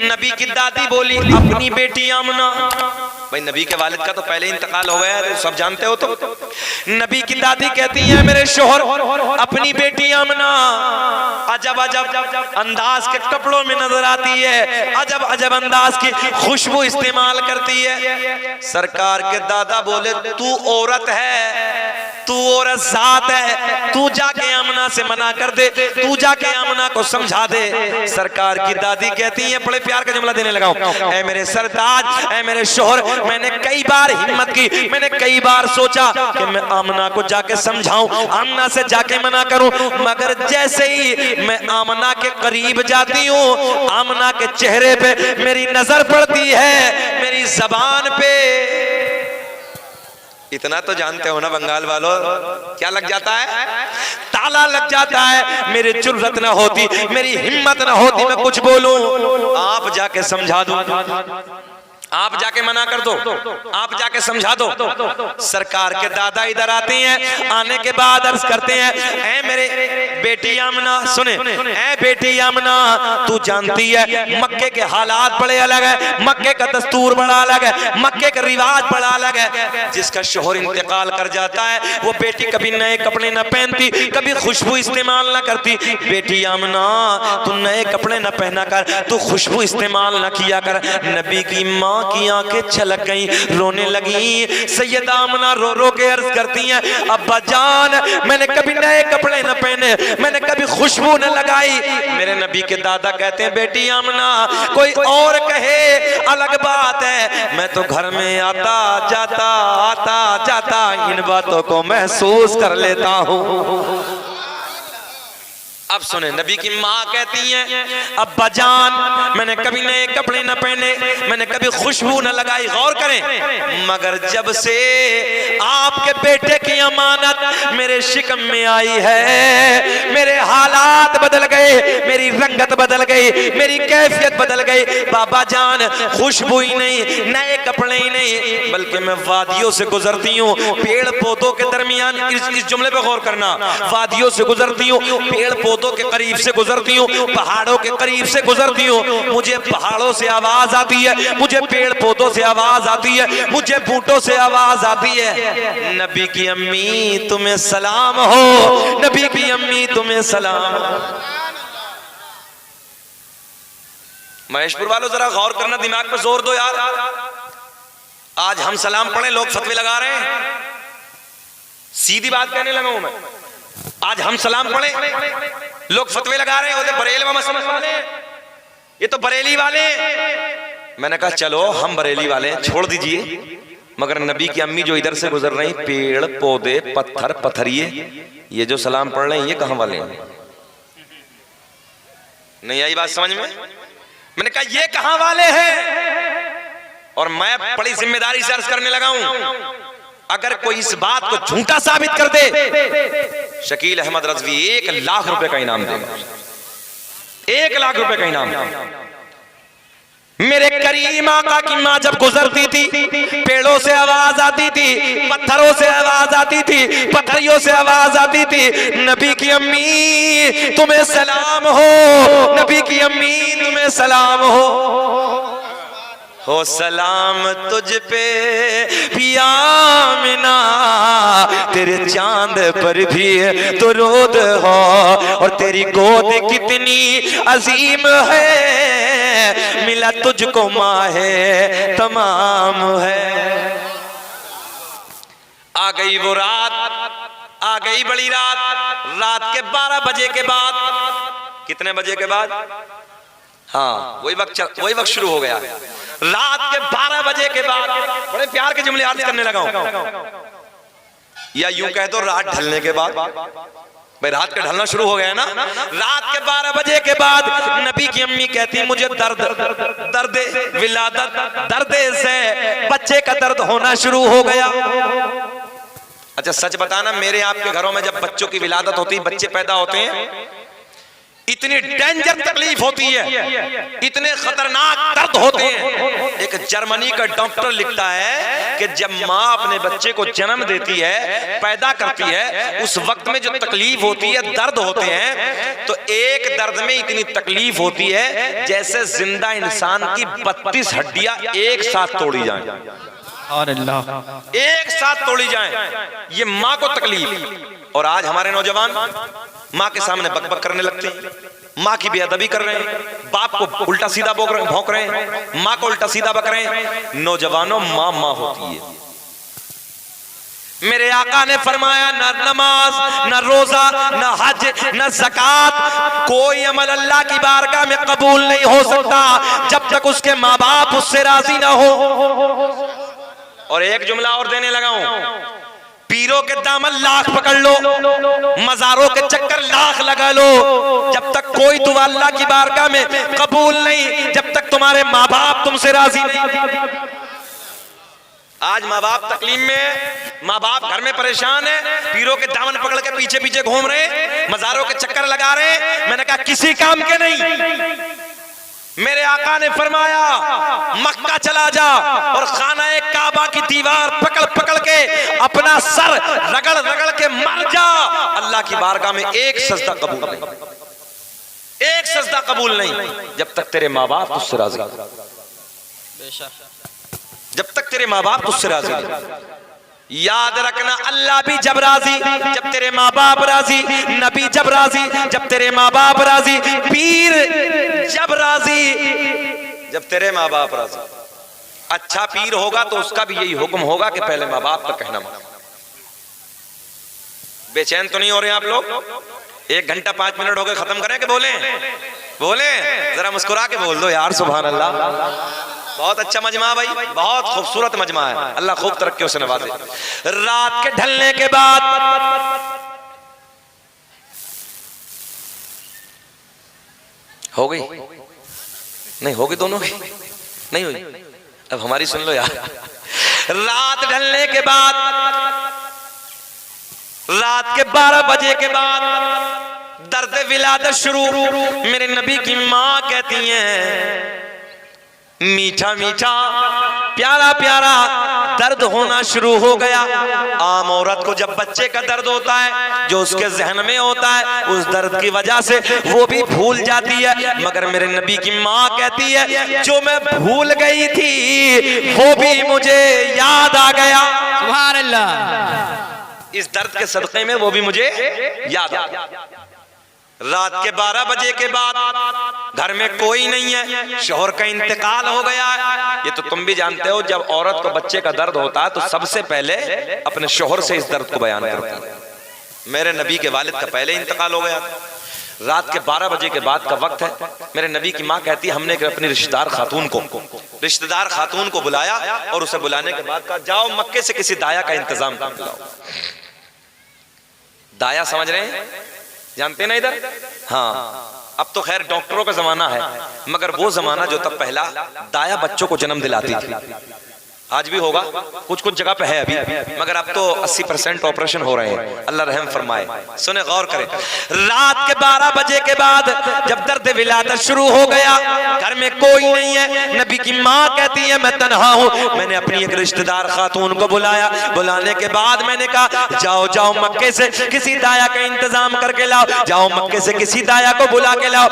नबी की दादी बोली अपनी बेटी आमना, भाई नबी के वालिद का तो पहले इंतकाल हो गया है, सब जानते हो। तो नबी की दादी कहती है मेरे शोहर अपनी बेटी आमना अजब अजब अंदाज के कपड़ों में नजर आती है, अजब अजब अंदाज की खुशबू इस्तेमाल करती है। सरकार के दादा बोले तू औरत है, तू औरत जात है, तू जाके आमना से मना कर दे, तू जाके आमना को समझा दे। सरकार की दादी कहती है, बड़े प्यार का जुमला देने लगा हूं, ऐ मेरे सरताज, ऐ मेरे शोहर, मैंने कई बार हिम्मत की, मैंने कई बार सोचा कि मैं आमना को जाके समझाऊं, आमना से जाके मना करूं, मगर जैसे ही मैं आमना के करीब जाती हूं, आमना के चेहरे पे मेरी नजर पड़ती है, मेरी जबान पे इतना तो जानते हो ना बंगाल वालों, क्या लग जाता है? ताला लग जाता है। मेरी जुर्रत ना होती, मेरी हिम्मत ना होती मैं कुछ बोलूं, आप जाके समझा दो, आप जाके मना कर दो, आप जाके समझा दो। सरकार के दादा इधर आते हैं, आने के बाद अर्ज करते हैं, ऐ मेरे बेटी आमना सुने, ऐ बेटी आमना तू जानती है मक्के के हालात बड़े अलग है, मक्के का दस्तूर बड़ा अलग है, मक्के का रिवाज बड़ा अलग है। जिसका शोहर इंतकाल कर जाता है वो बेटी कभी नए कपड़े न पहनती, कभी खुशबू इस्तेमाल न करती। बेटी आमना तू नए कपड़े न पहना कर, तू खुशबू इस्तेमाल न किया कर। नबी की माँ की आंखें छलक गई, रोने लगी। सैयदा आमना रो रो के अर्ज करती हैं, अब्बा जान मैंने कभी नए कपड़े न पहने, मैंने कभी खुशबू न लगाई। मेरे नबी के दादा कहते हैं बेटी आमना कोई और कहे अलग बात है, मैं तो घर में आता जाता इन बातों को महसूस कर लेता हूँ। अब सुने, नबी की माँ कहती हैं अब्बा जान मैंने कभी नए कपड़े न पहने, मैंने कभी खुशबू न लगाई, गौर करें, मगर जब से आपके बेटे की अमानत मेरे शिकम में आई है, मेरे हालात बदल गए, मेरी रंगत बदल गई, मेरी कैफियत बदल गई। बाबा जान खुशबू ही नहीं, नए कपड़े ही नहीं, बल्कि मैं वादियों से गुजरती हूँ, पेड़ पौधों के दरमियान, इस जुमले पे गौर करना, वादियों से गुजरती हूँ, पेड़ पौधों के करीब से गुजरती हूँ, पहाड़ों के करीब से गुजरती हूँ, मुझे पहाड़ों से आवाज आती है, मुझे पेड़ पौधों से आवाज आती है, मुझे बूटों से आवाज आती है, नबी की अम्मी तुम्हें सलाम हो, नबी की अम्मी तुम्हें सलाम हो। महेशपुर वालों जरा गौर करना, दिमाग पे जोर दो यार। आज हम सलाम पढ़े, लोग फतवे लगा रहे हैं। सीधी बात कहने लगा हूं मैं, आज हम सलाम पढ़े, लोग फतवे लगा रहे हैं, बरेली वाले, ये तो बरेली वाले। मैंने कहा चलो हम बरेली वाले छोड़ दीजिए, मगर नबी की अम्मी जो इधर से गुजर रही, पेड़ पौधे पत्थर पत्थरिए, ये जो सलाम पढ़ रहे हैं ये कहां वाले हैं? नहीं आई बात समझ में? मैंने कहा ये कहां वाले हैं? और मैं बड़ी जिम्मेदारी से अर्ज करने लगा हूं, अगर कोई इस बात को झूठा साबित कर दे, शकील अहमद रज़वी 1 लाख रुपए का इनाम देगा, 1 लाख रुपए का इनाम। मेरे करीम आका की माँ जब गुजरती थी, पेड़ों से आवाज आती थी, पत्थरों से आवाज आती थी, पथरियों से आवाज आती थी, नबी की अम्मी तुम्हें सलाम हो, नबी की अम्मी तुम्हें सलाम हो सलाम तुझ पे पिया मिना, तेरे चांद पर भी दुरूद हो, और तेरी गोद कितनी अजीम है, मिला तुझको माहे तमाम है। आ गई वो रात, आ गई बड़ी रात, रात के 12 बजे के बाद, कितने बजे के बाद? हाँ वही वक्त शुरू हो गया, रात के 12 बजे के बाद। बड़े प्यार के जुमले अर्ज करने लगा हूं, या यूं कह दो रात ढलने के बाद, भाई रात का ढलना शुरू हो गया ना। रात के 12 बजे के बाद नबी की अम्मी कहती मुझे दर्द विलादत, दर्द से बच्चे का दर्द होना शुरू हो गया। अच्छा सच बताना, मेरे आपके घरों में जब बच्चों की विलादत होती, बच्चे पैदा होते हैं, इतनी डेंजर तकलीफ होती है, इतने खतरनाक दर्द होते हैं। एक जर्मनी का डॉक्टर लिखता है कि जब माँ अपने बच्चे को जन्म देती है, पैदा करती है, उस वक्त में जो तकलीफ होती है, दर्द होते हैं, तो एक दर्द में इतनी तकलीफ होती है जैसे जिंदा इंसान की 32 हड्डियां एक साथ तोड़ी जाएं। और अल्लाह एक साथ तोड़ी जाएं, ये माँ को तकलीफ। और आज हमारे नौजवान माँ के सामने बकबक करने लगते हैं, माँ की बेअदबी कर रहे हैं, बाप को उल्टा सीधा भौंक रहे हैं, माँ को उल्टा सीधा बक रहे हैं। नौजवानों, माँ माँ होती है। मेरे आका ने फरमाया, न नमाज, न रोजा, न हज, न ज़कात, कोई अमल अल्लाह की बारगाह में कबूल नहीं हो सकता जब तक उसके माँ बाप उससे राजी ना हो। और एक जुमला और देने लगा हूं, पीरों के दामन लाख पकड़ लो, मजारों के चक्कर लाख लगा लो, जब तक कोई दुआ अल्लाह की बारगाह में कबूल नहीं, जब तक तुम्हारे माँ बाप तुमसे राजी नहीं। आज माँ बाप तकलीफ में, माँ बाप घर में परेशान है, पीरों के दामन पकड़ के पीछे पीछे घूम रहे, मजारों के चक्कर लगा रहे। मैंने कहा किसी काम के नहीं। मेरे आका ने फरमाया, मक्का चला जा और खाना काबा की दीवार पकड़ पकड़ के अपना सर रगड़ रगड़ के मर जा, अल्लाह की बारगाह में एक सजदा कबूल नहीं, एक सजदा कबूल नहीं जब तक तेरे माँ बाप तुझसे राजी, जब तक तेरे माँ बाप तुझसे राजी। याद रखना, अल्लाह भी जब राजी जब तेरे माँ बाप राजी, नबी जब राजी जब तेरे माँ बाप राजी, पीर जब राजी जब तेरे माँ बाप राजी। अच्छा पीर होगा तो उसका भी यही हुक्म होगा कि पहले माँ बाप का कहना मानो। बेचैन तो नहीं हो रहे आप लोग? 1 घंटा 5 मिनट हो गए, खत्म करें कि बोले? बोले जरा मुस्कुरा के बोल दो यार, सुभान अल्लाह। बहुत अच्छा मजमा भाई, बहुत खूबसूरत मजमा है, अल्लाह खूब तरक्कियों से नवाजे। रात के ढलने के बाद हो गई नहीं, होगी दोनों की नहीं हुई, अब हमारी सुन लो यार। रात ढलने के बाद, रात के 12 बजे के बाद दर्द विलादत शुरू। मेरे नबी की माँ कहती हैं, मीठा मीठा प्यारा प्यारा दर्द होना शुरू हो गया। आम औरत को जब बच्चे का दर्द होता है, जो उसके जहन में होता है, उस दर्द की वजह से वो भी भूल जाती है, मगर मेरे नबी की माँ कहती है, जो मैं भूल गई थी वो भी मुझे याद आ गया। सुभान अल्लाह। इस दर्द के सदक़े में वो भी मुझे याद आ गया। रात के 12 बजे के बाद घर में कोई नहीं है, शौहर का इंतकाल हो गया है। ये तो तुम भी जानते हो, जब औरत को बच्चे का दर्द होता है तो सबसे पहले अपने शौहर से इस दर्द को बयान करती है। मेरे नबी के वालिद का पहले इंतकाल हो गया। रात के 12 बजे के बाद का वक्त है। मेरे नबी की माँ कहती है, हमने अपनी रिश्तेदार खातून को बुलाया और उसे बुलाने के बाद कहा, जाओ मक्के से किसी दाया का इंतजाम कर लाओ। दाया समझ रहे हैं, जानते ना इधर? हाँ, अब तो खैर डॉक्टरों का जमाना है, मगर वो जमाना जो तब पहला, दाया बच्चों को जन्म दिलाती थी। आज भी होगा, कुछ कुछ जगह पे है अभी, मगर अब तो 80% ऑपरेशन हो रहे हैं। अल्लाह रहम फरमाए। सुने, गौर करें। रात के 12 बजे के बाद जब दर्द विलादत शुरू हो गया, घर में कोई नहीं है, नबी की माँ कहती है, मैं तन्हा हूँ। मैंने अपनी एक रिश्तेदार खातून को बुलाया। बुलाने के बाद मैंने कहा, जाओ जाओ मक्के से किसी दाया का इंतजाम करके लाओ, जाओ मक्के से किसी दाया को बुला के लाओ।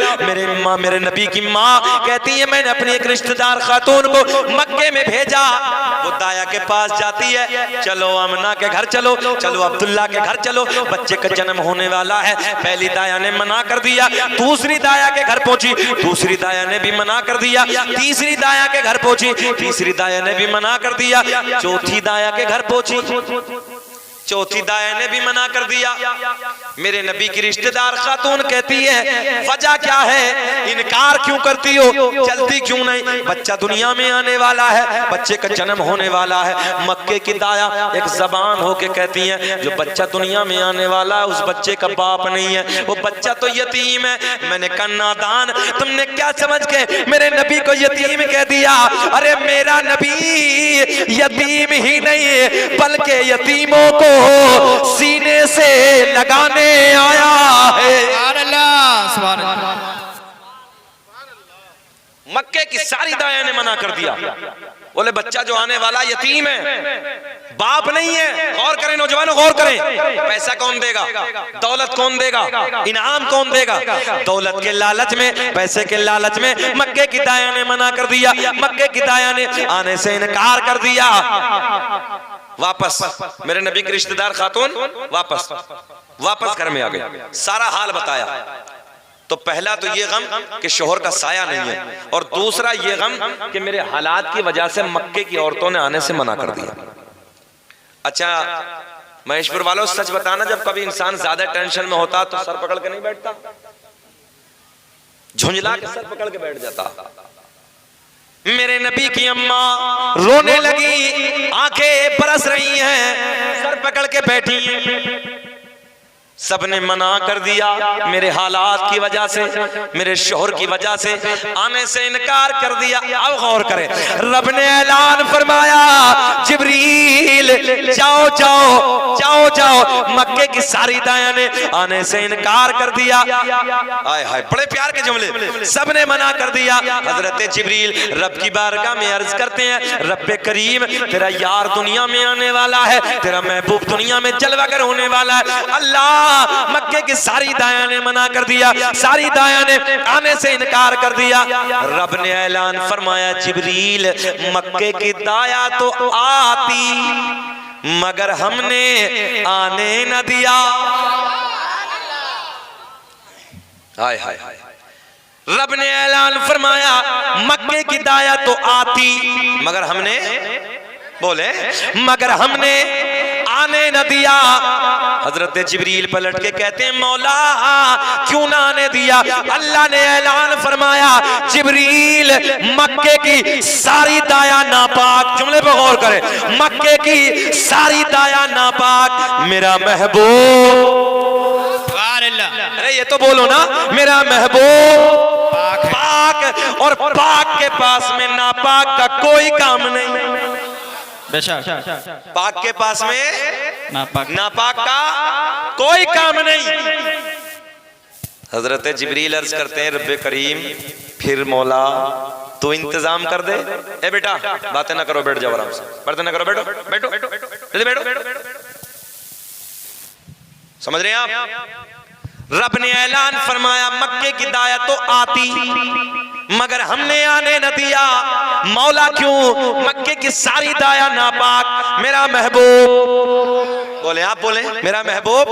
मेरे नबी की माँ कहती है, मैंने अपनी एक रिश्तेदार खातून को मक्के में भेजा। वो दाया के पास जाती है, चलो आमना के घर चलो, चलो अब्दुल्ला के घर चलो, बच्चे का जन्म होने वाला है। पहली दाया ने मना कर दिया, दूसरी दाया के घर पहुंची, दूसरी दाया ने भी मना कर दिया, तीसरी दाया के घर पहुंची, तीसरी दाया ने भी मना कर दिया, चौथी दाया के घर पहुंची, चौथी दाया ने भी मना कर दिया। मेरे नबी की रिश्तेदार खातून कहती है, वजह क्या है, इनकार क्यों करती हो, चलती क्यों नहीं? बच्चा दुनिया में आने वाला है, बच्चे का जन्म होने वाला है। मक्के की दाया एक जबान होके कहती है, जो बच्चा दुनिया में आने वाला है उस बच्चे का बाप नहीं है, वो बच्चा तो यतीम है। मैंने कहा, नादान, तुमने क्या समझ के मेरे नबी को यतीम कह दिया? अरे मेरा नबी यतीम ही नहीं बल्कि यतीमों को सीने से लगाने आया है। मक्के की सारी दाया ने मना कर दिया। बोले बच्चा जो आने वाला यतीम है, बाप नहीं है। गौर करें नौजवानों, गौर करें। पैसा कौन देगा, दौलत कौन देगा, इनाम कौन देगा? दौलत के लालच में, पैसे के लालच में मक्के की दाया ने मना कर दिया। मक्के की दाया ने आने से इनकार कर दिया। वापस मेरे नबी के रिश्तेदार खातून वापस घर में आ गए। सारा हाल बताया। तो पहला तो ये गम कि शोहर का साया नहीं है, और दूसरा ये गम कि मेरे हालात की वजह से मक्के की औरतों ने आने से मना कर दिया। अच्छा महेशपुर वालों, सच बताना, जब कभी इंसान ज्यादा टेंशन में होता तो सर पकड़ के नहीं बैठता, झुंझला के सर पकड़ के बैठ जाता। मेरे नबी की अम्मा रोने लगी, आंखें बरस रही हैं, सर पकड़ के बैठी हैं। सबने मना कर दिया, मेरे हालात की वजह से, मेरे शोहर की वजह से आने से इनकार कर दिया। अब गौर करें, रब ने ऐलान फरमाया, जिब्रील जाओ जाओ जाओ जाओ। मक्के की सारी दाया ने आने से इनकार कर दिया। आय हाय, बड़े प्यार के जुमले। सबने मना कर दिया। हजरत जिब्रील रब की बारगाह में अर्ज करते हैं, रब्बे करीम, तेरा यार दुनिया में आने वाला है, तेरा महबूब दुनिया में जलवागर होने वाला है। अल्लाह, मक्के की सारी दाया ने मना कर दिया, सारी दाया ने आने से इनकार कर दिया। रब ने ऐलान फरमाया, जिब्रील मक्के की दाया तो आती मगर हमने आने न दिया। हाय हाय हाय। रब ने ऐलान फरमाया, मक्के की दाया तो आती मगर हमने, बोले मगर हमने आने न दिया। हजरत जिब्रील पलट के कहते हैं, मौला क्यों ना आने दिया? अल्लाह ने ऐलान फरमाया, जिब्रील मक्के की सारी दाया नापाक। जुमले पे गौर करें, मक्के की सारी दाया नापाक, मेरा महबूब, अरे ये तो बोलो ना, मेरा महबूब पाक, और पाक के पास में नापाक का कोई काम नहीं। पाक के पास में नापाक का कोई काम नहीं। हजरत जिब्रील अर्ज करते हैं, रब्बे करीम, फिर मौला तू इंतजाम कर दे। ए बेटा बातें ना करो, बैठ जाओ आराम से, बातें ना करो, बैठो बैठो बैठो बैठो। समझ रहे हैं आप? रब ने ऐलान फरमाया, मक्के की दाया तो आती मगर हमने आने न दिया। मौला क्यों? मक्के की सारी दाया नापाक, मेरा महबूब, बोले आप बोले, मेरा महबूब,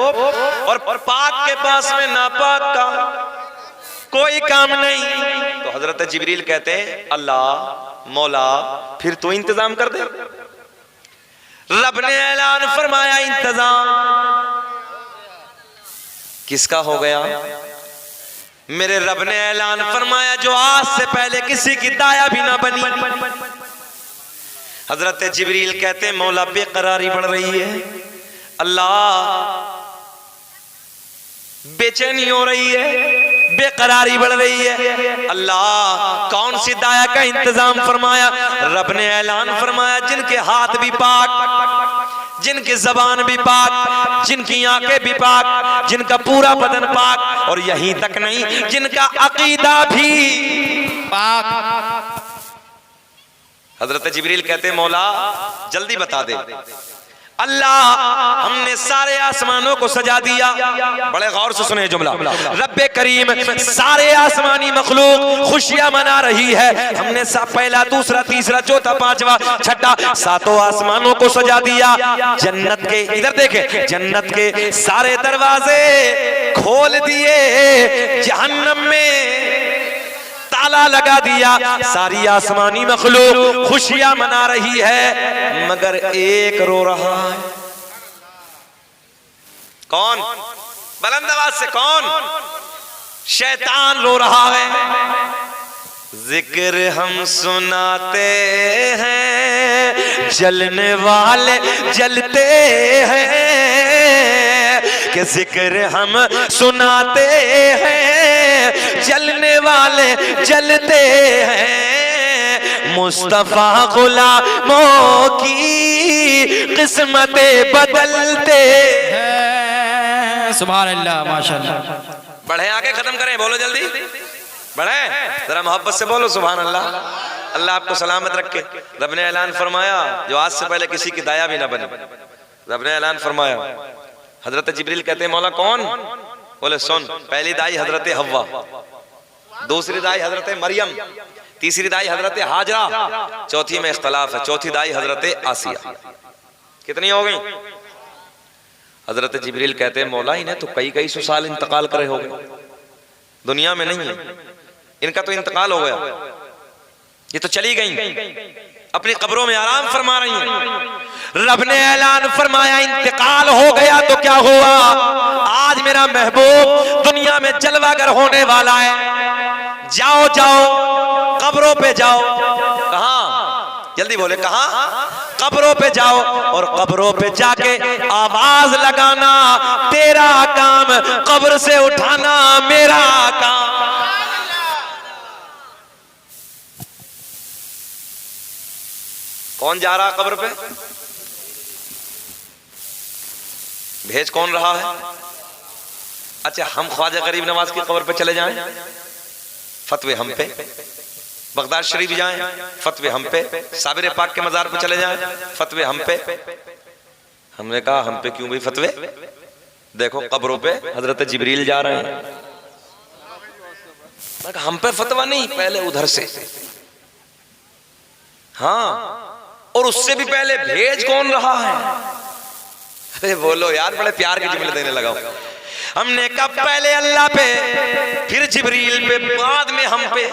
और पाक के पास में नापाक का कोई काम नहीं। तो हजरत जिब्रील कहते हैं, अल्लाह मौला फिर तू इंतजाम कर दे। रब ने ऐलान फरमाया, इंतजाम किसका हो गया? मेरे रब ने ऐलान फरमाया, जो आज से पहले किसी की दाया भी ना बनी। हजरत जिब्रील कहते हैं, मौला बेकरारी बढ़ रही है, अल्लाह बेचैनी हो रही है, बेकरारी बढ़ रही है, अल्लाह कौन सी दाया का इंतजाम फरमाया? रब ने ऐलान फरमाया, जिनके हाथ भी पाक, जिनकी जबान भी पाक, जिनकी आंखें भी पाक, जिनका पूरा बदन पाक, और यहीं तक नहीं, जिनका अकीदा भी पाक। हजरत जिब्रील कहते हैं, मौला जल्दी बता दे। अल्लाह हमने सारे आसमानों को सजा दिया। बड़े गौर से सुने जुमला, रब्बे करीम सारे आसमानी मखलूक खुशियां मना रही है। हमने पहला, दूसरा, तीसरा, चौथा, पांचवा, छठा, सातों आसमानों को सजा दिया। जन्नत के, इधर देखे, जन्नत के सारे दरवाजे खोल दिए, जहन्नम में ताला लगा दिया। सारी आसमानी मखलूक खुशियां मना रही है, मगर एक रो रहा है। कौन? बुलंद आवाज से कौन? शैतान रो रहा है। जिक्र हम सुनाते हैं, जलने वाले जलते हैं, कि जिक्र हम सुनाते हैं, जलने वाले जलते हैं। मुस्तफा गुलामों की किस्मतें बदलते हैं। सुभान अल्लाह, माशाअल्लाह। बढ़े आगे, खत्म करें, बोलो जल्दी बढ़े, जरा मोहब्बत से बोलो सुभान अल्लाह। अल्लाह आपको सलामत रखे। रब ने ऐलान फरमाया जो आज से पहले किसी की दाया भी ना बने। रब ने ऐलान फरमाया, हजरत जिब्रील कहते हैं मौला कौन? बोले सुन, पहली दाई हजरत हव्वा, दूसरी दाई हजरत मरियम, तीसरी दाई हजरत हाजरा, चौथी में इख्तलाफ है, चौथी दाई हजरत आसिया। कितनी हो गई? हजरत जिब्रील कहते हैं मौला इन्हें तो कई कई सौ साल इंतकाल करे हो गए, दुनिया में नहीं है, इनका तो इंतकाल हो गया, ये तो चली गई, अपनी कब्रों में आराम फरमा रही हैं। रब ने ऐलान फरमाया इंतकाल हो गया तो क्या हुआ? आज मेरा महबूब दुनिया में जलवागर होने वाला है। जाओ जाओ कब्रों पे जाओ। कहां? जल्दी बोले कहां? कब्रों पे जाओ और कब्रों पे जाके आवाज लगाना, तेरा काम कब्र से उठाना, मेरा काम। कौन जा रहा है कब्र पे? भेज कौन रहा है? अच्छा, हम ख्वाजा गरीब नवाज की कब्र पे चले जाएं, फतवे हम पे। बगदाद शरीफ जाएं, फतवे हम पे। साबिर पाक के मजार पे चले जाएं, फतवे हम पे। हमने कहा हम पे क्यों भाई फतवे? देखो कब्रों पे हजरत जिब्रील जा रहे हैं। मैं कहा हम पे फतवा नहीं, पहले उधर से। हाँ, और उससे भी पहले भेज कौन रहा है? अरे बोलो यार, बड़े प्यार के जुमले देने लगा। हमने कहा पहले अल्लाह पे, फिर जिब्रील पे, बाद में हम पे।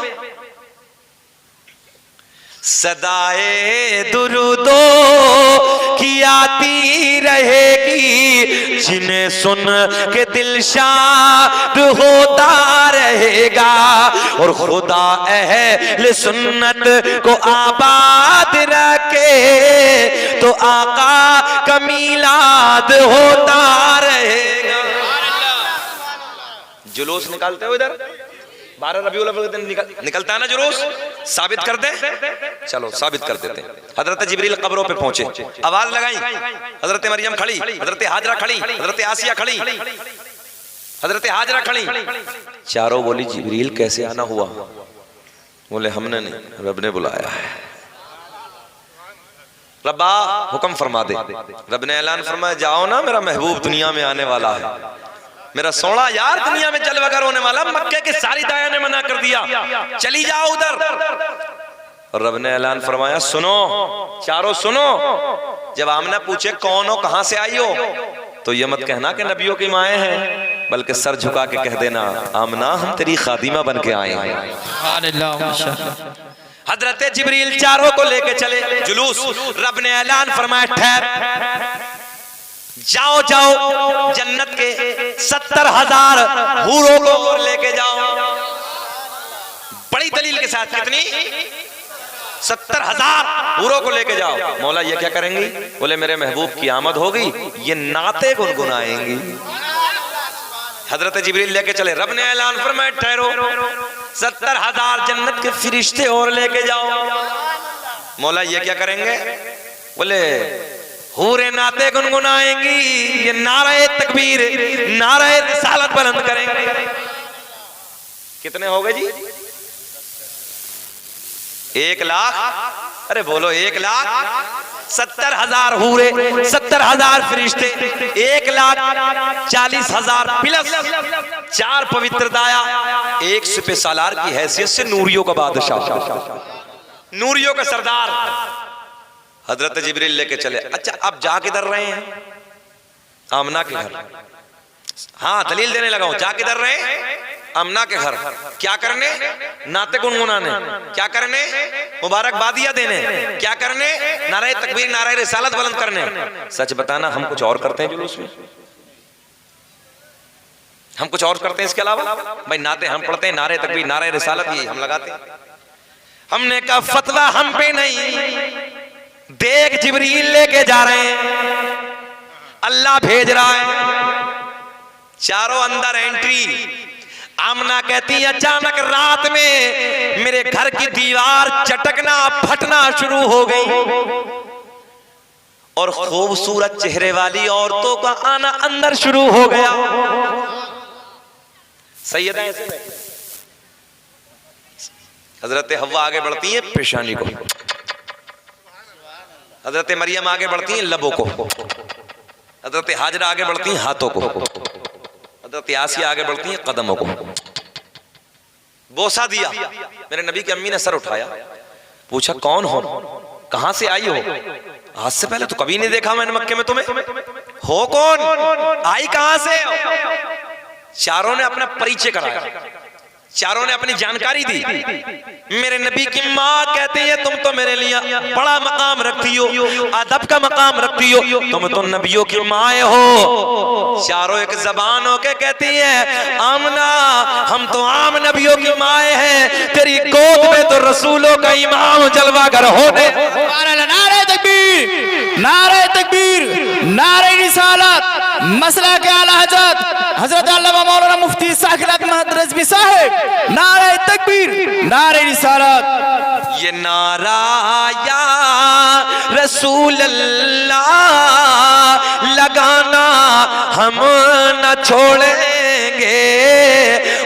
सदाए दुरूदो की आती रहेगी, जिन्हें सुन के दिल शाद होता रहेगा, और खुदा अहले सुन्नत को आबाद रखे तो आका का मीलाद होता रहेगा। जुलूस निकालते हो इधर 12 रबीउल अव्वल के दिन निकलता है ना जुलूस, साबित कर दे। चलो साबित कर देते हैं। हजरत जिब्रील कब्रों पे पहुंचे, आवाज लगाई, हजरत मरियम खड़ी, हजरत हाजरा खड़ी, हजरत आसिया खड़ी, हजरत हाजरा खड़ी। चारों बोली जिब्रील कैसे आना हुआ? बोले हमने नहीं, रब ने बुलाया है। रब्बा हुक्म फरमा दे। रब ने ऐलान फरमाया जाओ ना, मेरा महबूब दुनिया में आने वाला है, मेरा सोना यार दुनिया में जलवागर होने वाला। मक्के की सारी दाया ने मना कर दिया, चली जाओ उधर। और रब ने ऐलान फरमाया सुनो, चारों सुनो। जब आमना पूछे कौन हो, कहां से आई हो, तो ये मत कहना कि नबियों की माएँ हैं, बल्कि सर झुका के कह देना आमना हम तेरी खादिमा बन के आए हैं। हजरत जिब्रील चारों को लेके चले जुलूस। रब ने ऐलान फरमाया ठहर, जाओ जाओ जन्नत के 70,000 हूरों को लेके जाओ। बड़ी दलील के साथ, कितनी? 70,000 हूरों को लेके जाओ। मौला ये क्या करेंगी? बोले मेरे महबूब की आमद होगी, ये नाते गुनगुनाएंगी। हजरत जिब्रील लेके चले। रब ने ऐलान फरमाया ठहरो, 70,000 जन्नत के फरिश्ते और लेके जाओ। मौला ये क्या करेंगे? बोले हूरे नाते गुनगुनाएंगी, ये नारे तकबीर, नारे रिसालत बुलंद करेंगे। कितने हो गए जी? 1 लाख। अरे बोलो 1 लाख 70,000 हूरे, 70,000 फरिश्ते, 1,40,000 प्लस 4 पवित्र दाया, 1 सिपह सालार की हैसियत से नूरियों का बादशाह, नूरियों का सरदार। हजरत जिब्रील लेके चले। अच्छा अब जा किधर रहे हैं? आमना के घर। हाँ दलील देने लगा हूं, जा किधर रहे हैं? आमना के घर। क्या करने? नाते गुनगुनाने। क्या करने? मुबारकबादियां देने। क्या करने? नारे तकबीर, नारे रिसालत बुलंद करने। सच बताना हम कुछ और करते हैं जुलूस में? हम कुछ और करते हैं इसके अलावा? भाई नाते हम पढ़ते हैं, नारे तकबीर, नारे रिसालत ये हम लगाते हैं। हमने कहा फतवा हम पे नहीं, देख जिब्रील लेके जा रहे हैं, अल्लाह भेज रहा है। चारों अंदर एंट्री। आमना कहती अचानक रात में मेरे घर की दीवार चटकना फटना शुरू हो गई और खूबसूरत चेहरे वाली औरतों का आना अंदर शुरू हो गया। सैयदा ऐसे हजरत हव्वा आगे बढ़ती हैं पेशानी को, हजरत मरियम आगे बढ़ती हैं लबों को, हजरत हाजरा आगे बढ़ती हैं हाथों को, हजरत आसिया आगे बढ़ती हैं कदमों को। बोसा दिया, मेरे नबी की अम्मी ने सर उठाया, पूछा कौन हो, कहां से आई हो? आज से पहले तो कभी नहीं देखा मैंने मक्के में तुम्हें, हो कौन, आई कहां से? चारों ने अपना परिचय कराया, चारों ने अपनी जानकारी दी। मेरे नबी की माँ कहती है तुम तो मेरे लिए बड़ा मकाम रखती हो, अदब का मकाम रखती हो, तुम तो नबियों की माए हो। चारों एक जबान होके कहती है आमना हम तो आम नबियों की माए हैं, तेरी गोद में तो रसूलों का इमाम जलवागर होने। नारे तकबीर, नारे तकबीर, नारे रिसालत, मसला के आला हजरत अल्लामा मौलाना मुफ्ती साकिर अहमद रिजवी साहब, नारे तकबीर, नारे रिसालत। ये नारा या रसूल अल्लाह लगाना हम न छोड़ेंगे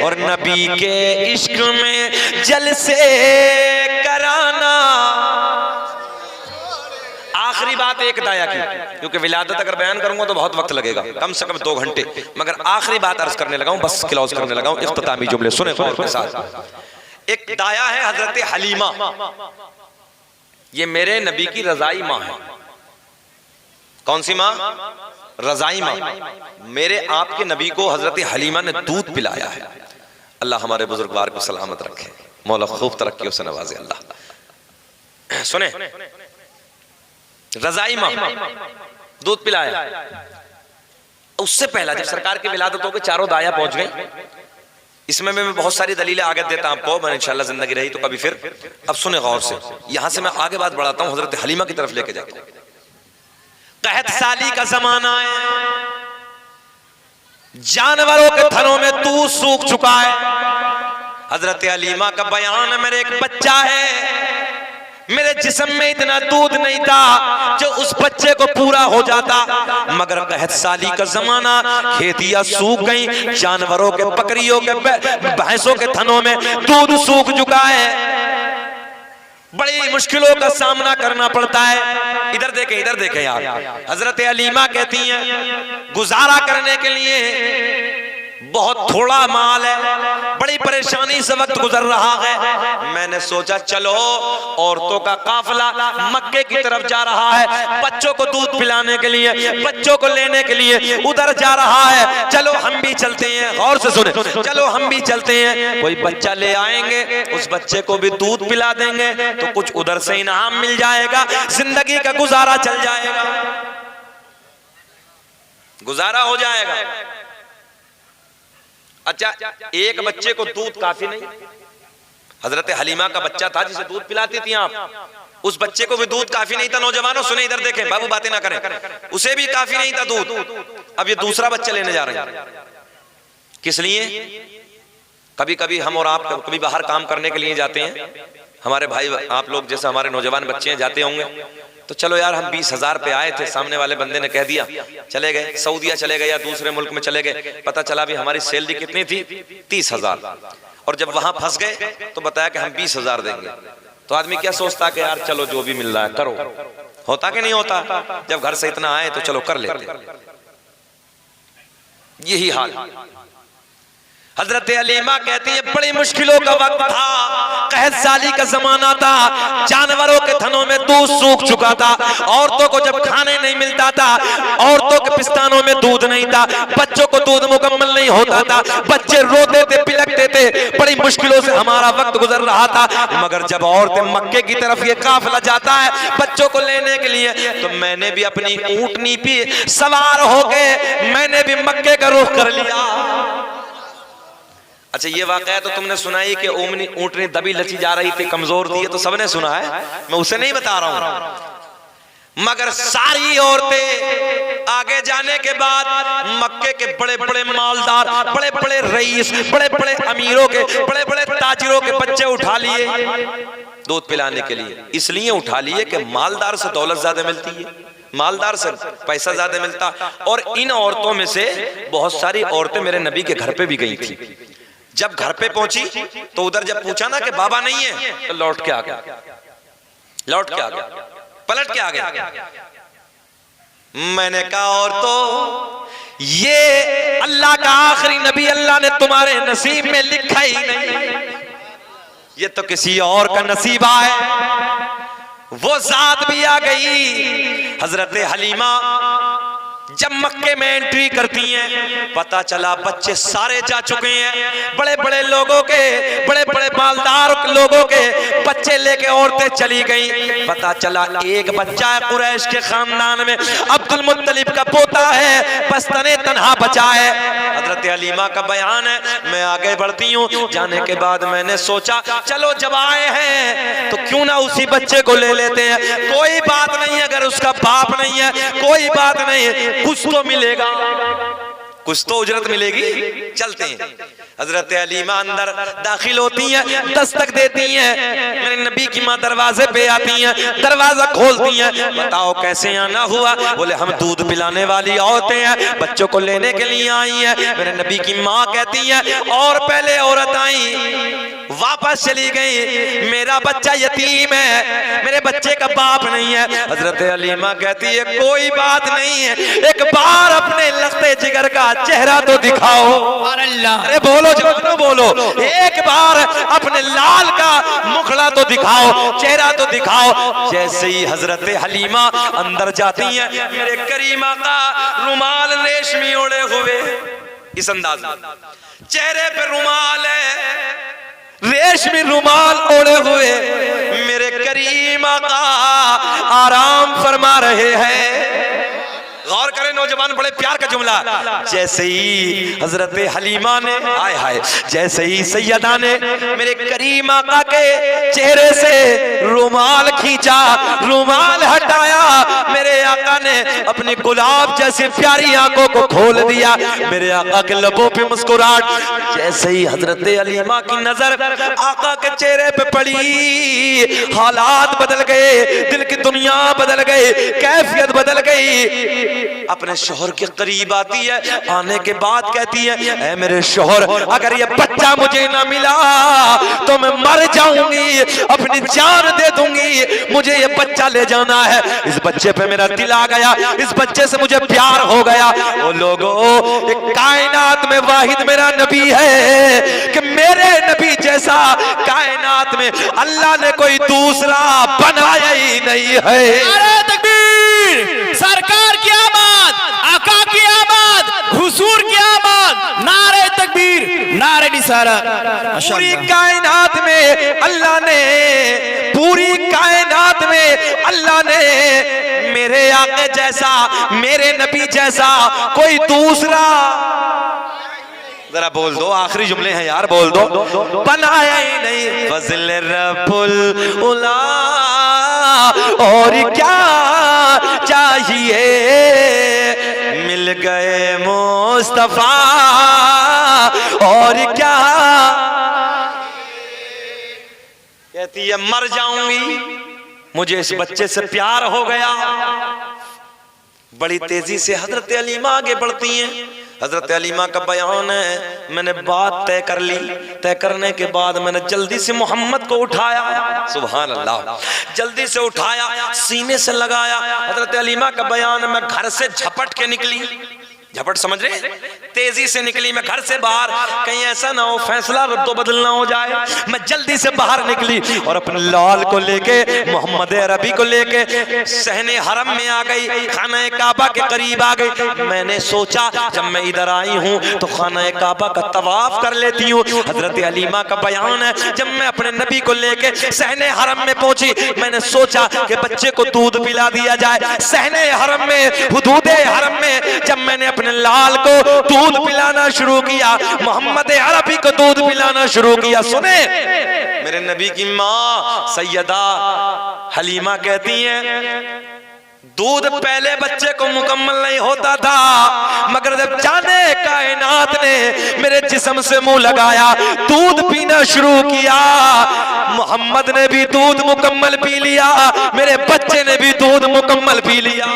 और नबी के इश्क में जलसे कराना। आखिरी बात एक दाया की, क्योंकि विलादत अगर बयान करूंगा तो बहुत वक्त लगेगा, कम से कम 2 घंटे, मगर आखिरी बात अर्ज करने लगा हूं, बस क्लोज करने लगा हूं, इख्तितामी जुमले सुने गौर के साथ। एक दाया है हजरत हलीमा, ये मेरे नबी की रजाई माँ है। कौन सी माँ? रजाई माँ। मेरे आपके नबी को हजरत हलीमा ने दूध पिलाया है। अल्लाह हमारे बुजुर्गवार को सलामत रखे, मौला खूब तरक्की से नवाजे अल्लाह। सुने, रजाई माँ दूध पिलाया। उससे पहला जब सरकार की विलादतों के चारों दाया पहुंच गए, इसमें मैं बहुत सारी दलीलें आगे देता हूं आपको, मैं इंशाल्लाह जिंदगी रही तो कभी फिर। अब सुने गौर से, यहां से मैं आगे बात बढ़ाता हूं, हजरत हलीमा की तरफ लेके जाके। कहत साली का जमाना है, जानवरों के थनों में दूध सूख चुका है। हजरत हलीमा का बयान, मेरे एक बच्चा है, मेरे जिस्म में इतना दूध नहीं था जो उस बच्चे को पूरा हो जाता, मगर कहत साली का जमाना, खेतियां सूख गई, जानवरों के, बकरियों के, भैंसों के थनों में दूध सूख चुका है, बड़ी मुश्किलों का सामना करना पड़ता है। इधर देखें यार, हजरत हलीमा कहती हैं गुजारा करने के लिए बहुत थोड़ा माल है, बड़ी परेशानी से वक्त गुजर रहा है। मैंने सोचा चलो औरतों का काफिला मक्के की तरफ जा रहा है, बच्चों को दूध पिलाने के लिए, बच्चों को लेने के लिए उधर जा रहा है, चलो हम भी चलते हैं। गौर से सुने, चलो हम भी चलते हैं, कोई बच्चा ले आएंगे, उस बच्चे को भी दूध पिला देंगे तो कुछ उधर से इनाम मिल जाएगा, जिंदगी का गुजारा चल जाएगा, गुजारा हो जाएगा। अच्छा, एक बच्चे को दूध काफी नहीं, हजरत हलीमा का बच्चा था जिसे दूध पिलाती थी आप, उस बच्चे को भी दूध काफी नहीं था। नौजवानों सुने, इधर देखें, बाबू बातें ना करें, उसे भी काफी नहीं था दूध। अब ये दूसरा बच्चा लेने जा रहे हैं, किस लिए? कभी कभी हम और आप कभी बाहर काम करने के लिए जाते हैं, हमारे भाई आप लोग जैसे हमारे नौजवान बच्चे हैं जाते होंगे, तो चलो यार हम 20,000 पे आए थे, सामने वाले बंदे ने कह दिया, चले गए सऊदीया चले गए या दूसरे मुल्क में चले गए, पता चला भी हमारी सैलरी कितनी थी 30,000, और जब वहां फंस गए तो बताया कि हम 20,000 देंगे। तो आदमी क्या सोचता कि यार चलो जो भी मिल रहा है करो, होता कि नहीं होता? जब घर से इतना आए तो चलो कर लेते। यही हाल हजरत हलीमा कहती है बड़ी मुश्किलों का वक्त था, कहत साली का जमाना था, जानवरों के थनों में दूध सूख चुका था, औरतों को जब खाने नहीं मिलता था, औरतों के पिस्तानों में दूध नहीं था, बच्चों को दूध मुकम्मल नहीं होता था, बच्चे रोते थे, बिलखते थे, बड़ी मुश्किलों से हमारा वक्त गुजर रहा था। मगर जब औरतें मक्के की तरफ ये काफिला जाता है बच्चों को लेने के लिए, तो मैंने भी अपनी ऊंटनी पे सवार होके मैंने भी मक्के का रुख कर लिया। अच्छा, ये वाकया तो तुमने सुना ही कि ऊंटनी दबी लची जा रही थी, कमजोर थी, ये तो सबने सुना है, मैं उसे नहीं बता रहा हूं। मगर सारी औरतें आगे जाने के बाद मक्के के बड़े बड़े मालदार, बड़े बड़े रईस, बड़े बड़े अमीरों के, बड़े बड़े ताजिरों के बच्चे उठा लिए दूध पिलाने के लिए। इसलिए उठा लिए कि मालदार से दौलत ज्यादा मिलती है, मालदार से पैसा ज्यादा मिलता। और इन औरतों में से बहुत सारी औरतें मेरे नबी के घर पे भी गई थी। जब घर पे पहुंची तो उधर जब पूछा ना कि बाबा नहीं है, तो लौट के आ गया, लौट के आ गया, पलट के आ गया। मैंने कहा और तो ये अल्लाह का आखिरी नबी अल्लाह ने तुम्हारे नसीब में लिखा ही नहीं, ये तो किसी और का नसीबा है। वो जात भी आ गई। हजरत हलीमा जब मक्के में एंट्री करती हैं, पता चला बच्चे सारे जा चुके हैं। बड़े बड़े लोगों के, बड़े बड़े मालदार लोगों के बच्चे लेके औरतें चली गई। पता चला एक बच्चा है कुरैश के खानदान में, अब्दुल मुत्तलिब का पोता है, बस तने तन्हा बचा है। हजरत हलीमा का बयान है, मैं आगे बढ़ती हूँ। जाने के बाद मैंने सोचा चलो जब आए हैं तो क्यों ना उसी बच्चे को ले लेते हैं। कोई बात नहीं, अगर उसका बाप नहीं है कोई बात नहीं, कुछ तो मिलेगा, कुछ तो उजरत मिलेगी, चलते हैं। हजरत हलीमा अंदर दाखिल होती हैं, दस्तक देती हैं। मेरे नबी की माँ दरवाजे पे आती हैं, दरवाजा खोलती हैं। बताओ कैसे आना हुआ? बोले हम दूध पिलाने वाली औरतें हैं, बच्चों को लेने के लिए आई हैं। मेरे नबी की माँ कहती हैं और पहले औरत आई वापस चली गई, मेरा बच्चा यतीम है, मेरे बच्चे का बाप नहीं है। हजरत हलीमा कहती है कोई बात नहीं है, एक बार अपने लखते जिगर का चेहरा तो दिखाओ। अरे बोलो जवानों बोलो, एक बार अपने लाल का मुखड़ा तो दिखाओ, चेहरा तो दिखाओ। जैसे ही हजरत हलीमा अंदर जाती हैं, मेरे करीमा का रुमाल रेशमी ओढ़े हुए, इस अंदाज में चेहरे पे रुमाल है, रेशमी रुमाल ओढ़े हुए मेरे करीमा का आराम फरमा रहे हैं। गौर करें नौजवान, बड़े प्यार का जुमला। जैसे ही हजरत हलीमा ने हाय हाय, जैसे ही सैयदा ने मेरे करीम आका के चेहरे से रुमाल खींचा, रुमाल हटाया, मेरे आका ने अपनी गुलाब जैसी प्यारी आंखों को खोल दिया। मेरे आका के लबों पे मुस्कुराहट। जैसे ही हजरत हलीमा की नजर आका के चेहरे पे पड़ी, हालात बदल गए, दिल की दुनिया बदल गई, कैफियत बदल गई। अपने शोहर के करीब आती है, आने के बाद कहती है ऐ मेरे शोहर, अगर ये बच्चा मुझे ना मिला तो मैं मर जाऊंगी, अपनी जान दे दूंगी, मुझे ये बच्चा ले जाना है। इस बच्चे पे मेरा दिल आ गया, इस बच्चे से मुझे प्यार हो गया। ओ लोगों, एक कायनात में वाहिद मेरा नबी है कि मेरे नबी जैसा कायनात में अल्लाह ने कोई दूसरा बनाया ही नहीं है। नारे तकबीर, सरकार की आमद, आका की आमद, हुजूर की आमद, नारे तकबीर, नारे रिसालत। पूरी कायनात में अल्लाह ने, पूरी कायनात में अल्लाह ने मेरे आके जैसा, मेरे नबी जैसा कोई दूसरा, जरा बोल दो, आखिरी जुमले हैं यार, बोल दो, बनाया ही नहीं। फज़ल रब्बुल उला, और क्या चाहिए, मिल गए मुस्तफा, और क्या। कहती है मर जाऊंगी, मुझे इस बच्चे से प्यार हो गया। बड़ी तेजी से हजरत हलीमा आगे बढ़ती हैं। हजरत हलीमा का बयान है, मैंने बात तय कर ली, तय करने के बाद मैंने जल्दी से मोहम्मद को उठाया, सुभान अल्लाह, जल्दी से उठाया, सीने से लगाया। हजरत हलीमा का बयान, मैं घर से झपट के निकली, झपट समझ रहे, तेजी से निकली मैं घर से बाहर, कहीं ऐसा ना हो फैसला रद्दो बदल ना हो जाए। मैं जल्दी से बाहर निकली और अपने लाल को लेके, मोहम्मद अरबी को लेके सहने हरम में आ गई, खाना काबा के करीब आ गई। मैंने सोचा जब मैं इधर आई हूँ तो खाना काबा का तवाफ कर लेती हूँ। हजरत हलीमा का बयान है, जब मैं अपने नबी को लेके सहने हरम में पहुंची, मैंने सोचा कि बच्चे को दूध पिला दिया जाए। सहने हरम में, हुदूदे हरम में, जब मैंने अपने लाल को दूध पिलाना शुरू किया, मोहम्मद अरबी को दूध पिलाना शुरू किया, सुने मेरे नबी की माँ सैयदा हलीमा कहती हैं दूध पहले बच्चे को मुकम्मल नहीं होता था, मगर जब जाने कायनात ने मेरे जिस्म से मुंह लगाया, दूध पीना शुरू किया, मोहम्मद ने भी दूध मुकम्मल पी लिया, मेरे बच्चे ने भी दूध मुकम्मल पी लिया।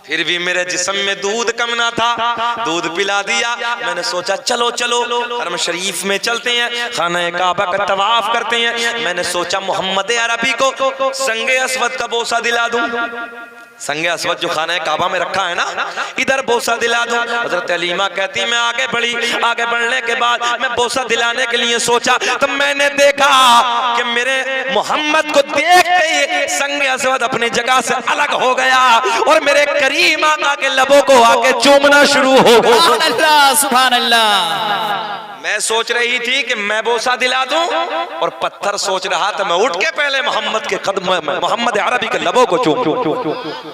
फिर भी मेरे जिस्म में दूध कम ना था, दूध पिला दिया। मैंने सोचा चलो चलो हरम शरीफ में चलते हैं, खाना काबा का तवाफ करते हैं। मैंने सोचा मोहम्मद अरबी को संगे अस्वद का बोसा दिला दूं, संगे अस्वद जो खाना काबा में रखा है ना, इधर बोसा दिला दूं। हजरत अलीमा कहती मैं आगे बढ़ी, आगे बढ़ने के बाद मैं बोसा दिलाने के लिए सोचा, तो मैंने देखा कि मेरे मोहम्मद को देखते ही संगे अस्वद अपनी जगह से अलग हो गया और मेरे करीम आका के लबों को आके चूमना शुरू हो गया। सुभान अल्लाह। मैं सोच रही थी कि मैं बोसा दिला दूं, और पत्थर सोच रहा था मैं उठ के पहले मोहम्मद के कदम में मोहम्मद अरबी के लबों को चूमूं।